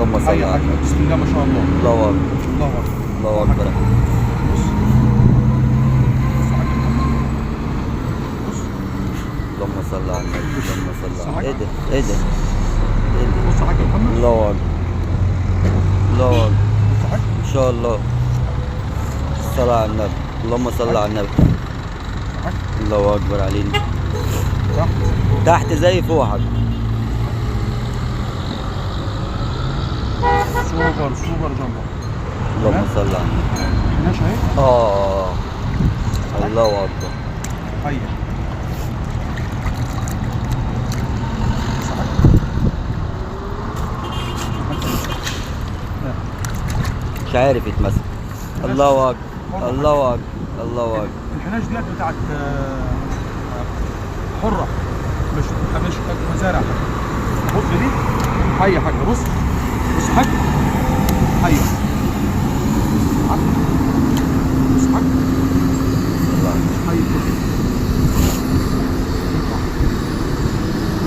اللهم صل حي يا على حاج، النبي. بسم الله ما شاء الله. الله اكبر. الله اكبر. الله اكبر. بص بص يا حاج محمد. بص اللهم صل على النبي. اللهم صل بص يا على حاج. ايه ده؟ ايه ده؟ ايه ده؟ بص يا حاج محمد. الله اكبر. الله اكبر. بص يا حاج. ان شاء الله. الصلاة على النبي. اللهم صل على النبي. بص يا حاج. الله اكبر علينا. تحت. تحت زي فوق يا حاج. سوبر سوبر جامبر. اللهم صل على النبي. ماشي اهي. اه الله اكبر. حي. بص يا حاج. مش عارف يتمسك. الله اكبر. الله اكبر. الله اكبر. الحناش ديت بتاعت حرة، مش مزارع. بص دي حي يا حاج. بص بص يا حاج. حي. بص يا حاج. الله أكبر. حي كله.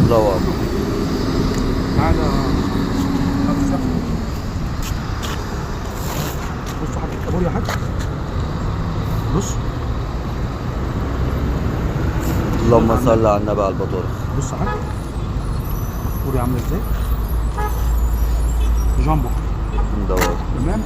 الله اكبر. تعالى خمسة. بص يا حاج الكابور يا حاج. بص اللهم صل على النبي على البطارخ. بص يا حاج الكابور عامله ازاي. جامبو. الله اكبر. تمام.